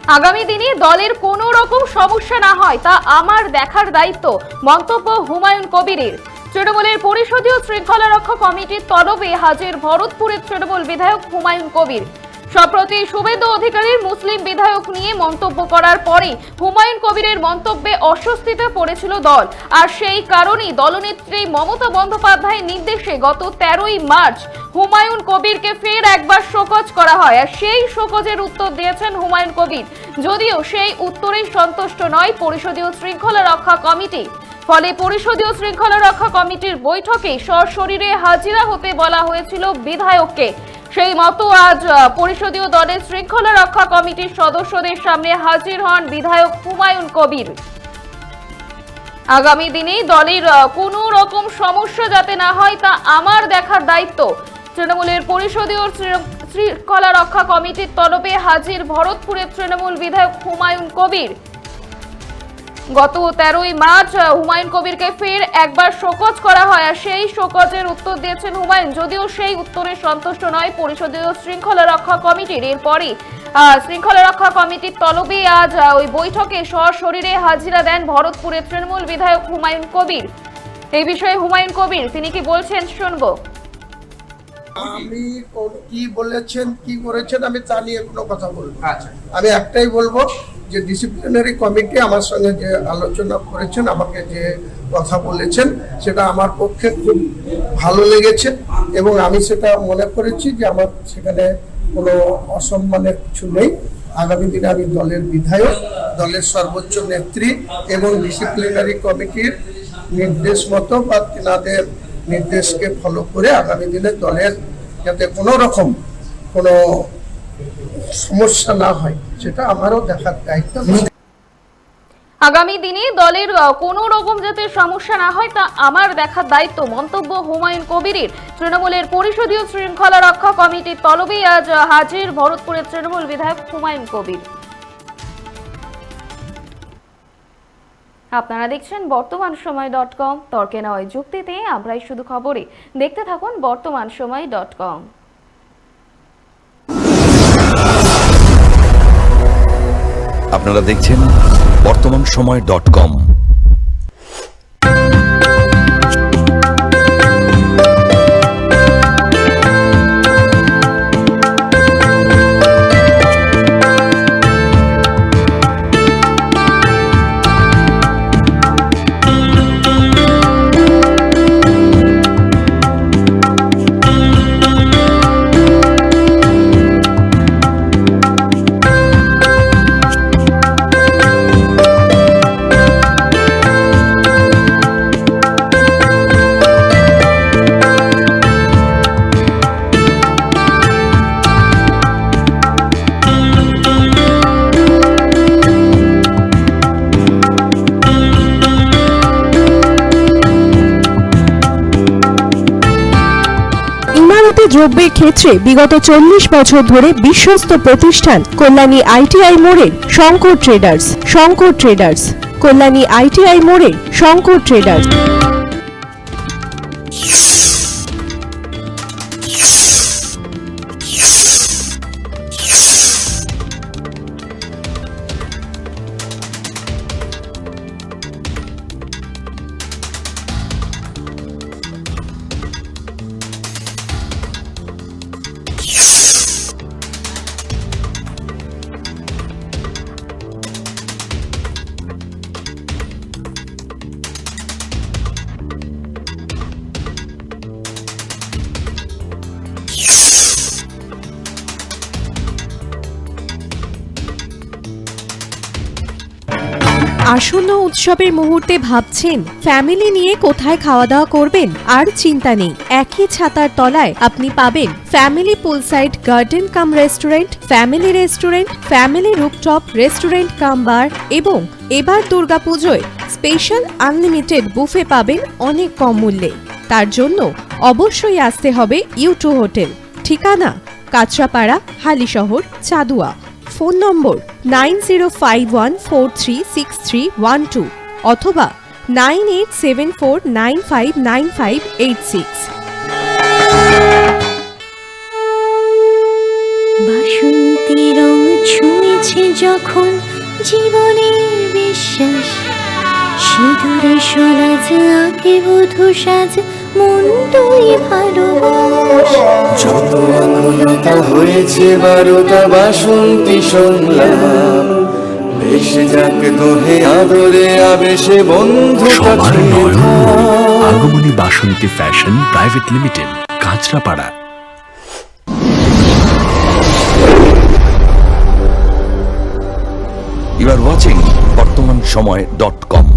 আগামী দিনে দলের কোনো রকম সমস্যা না হয় তা আমার দেখার দায়িত্ব, মন্তব্য হুমায়ুন কবিরের। তৃণমূলের পরিষদীয় শৃঙ্খলা রক্ষা কমিটির তরফে হাজির ভরতপুরের তৃণমূল বিধায়ক হুমায়ুন কবির। সম্প্রতি শুভেন্দু অধিকারীর মুসলিম বিধায়ক নিয়ে মন্তব্য করার পরে হুমায়ুন কবিরের মন্তব্যে অস্বস্তিতে পড়েছিল দল, আর সেই কারণেই দলনেত্রী মমতা বন্দ্যোপাধ্যায়ের নির্দেশে গত 13ই মার্চ হুমায়ুন কবিরকে ফের একবার শোকজ করা হয়। আর সেই শোকজের উত্তর দিয়েছেন হুমায়ুন কবির, যদিও সেই উত্তরেই সন্তুষ্ট নয় পরিষদীয় শৃঙ্খলা রক্ষা কমিটি। ফলে পরিষদীয় শৃঙ্খলা রক্ষা কমিটির বৈঠকে সশরীরে হাজিরা হতে বলা হয়েছিল বিধায়ককে। সেই মতো আজ পরিষদীয় দলের শৃঙ্খলা রক্ষা কমিটির সদস্যদের সামনে হাজির হন বিধায়ক হুমায়ুন কবির। আগামী দিনে দলের কোনো রকম সমস্যা যাতে না হয় তা আমার দেখার দায়িত্ব, তৃণমূলের পরিষদীয় শৃঙ্খলা রক্ষা কমিটির তরফে হাজির ভরতপুরের তৃণমূল বিধায়ক হুমায়ুন কবির। গত 13ই মার্চ হুমায়ুন কবিরকে ফের একবার শোকজ করা হয়, আর সেই শোকজের উত্তর দিয়েছেন হুমায়ুন, যদিও সেই উত্তরে সন্তুষ্ট নয় পরিষদীয় শৃঙ্খলা রক্ষা কমিটির। এরপরই শৃঙ্খলা রক্ষা কমিটির তলবে আজ ওই বৈঠকে সশরীরে হাজিরা দেন ভরতপুরের তৃণমূল বিধায়ক হুমায়ুন কবির। এই বিষয়ে হুমায়ুন কবির তিনি কি বলছেন শুনবো। আমি কি বলেছেন কি করেছেন আমি তা নিয়ে কোনো কথা বলবো। আমি একটাই বলবো যে ডিসিপ্লিনারি কমিটি আমার সঙ্গে যে আলোচনা করেছেন, আমাকে যে কথা বলেছেন, সেটা আমার পক্ষে খুব ভালো লেগেছে এবং আমি সেটা মনে করেছি যে আমার সেখানে কোনো অসম্মানের কিছু নেই। আগামী দিনে আমি দলের বিধায়ক, দলের সর্বোচ্চ নেত্রী এবং ডিসিপ্লিনারি কমিটির নির্দেশ মতো বা তেনাদের নির্দেশকে ফলো করে আগামী দিনে দলের যাতে কোনো রকম কোনো সমস্যা না হয় সেটা আমারও দেখার দায়িত্ব। আগামী দিনে দলের কোনো রকম যাতে সমস্যা না হয় তা আমার দেখার দায়িত্ব, মন্তব্য হুমায়ুন কবিরের। তৃণমূলের পরিষদীয় শৃঙ্খলা রক্ষা কমিটির তলবে আজ হাজির ভরতপুরের তৃণমূল বিধায়ক হুমায়ুন কবির। আপনারা দেখছেন বর্তমান সময় .com, তর্কে নয় যুক্তিতে আমরাই শুধু খবরে। দেখতে থাকুন বর্তমান সময় .com। আপনারা দেখছেন বর্তমান সময় .com। দ্রব্যের ক্ষেত্রে বিগত 40 বছর ধরে বিশ্বস্ত প্রতিষ্ঠান কল্যাণী ITI মোড়ের শঙ্কর ট্রেডার্স, কল্যাণী ITI মোড়ের শঙ্কর ট্রেডার্স। আসন্ন উৎসবের মুহূর্তে ভাবছেন ফ্যামিলি নিয়ে কোথায় খাওয়া দাওয়া করবেন? আর চিন্তা নেই, একই ছাতার তলায় আপনি পাবেন family poolside garden cum restaurant, family rooftop restaurant cum bar এবং এবার দুর্গাপুজোয় স্পেশাল আনলিমিটেড বুফে পাবেন অনেক কম মূল্যে। তার জন্য অবশ্যই আসতে হবে U2 হোটেল, ঠিকানা কাঁচরাপাড়া, হালিশহর, চাদুয়া। ফোন নম্বর 9051436312 অথবা 9874959586। বাসন্তী রং ছুঁয়েছে যখন জীবনের বিশ্বাস, সিঁদুরে সলাজ আঁকে বধূ সাজ, মন তুই ভালোবাস। যত আকুলতা হয়েছে বারোটা বাসন্তী সংলাপ, ভেসে যাক দোহে আদরে আবেশে বন্ধু সবার নয়ন Agamani Basanti fashion private limited, Kanchrapara. You are watching BortomanSomoy.com.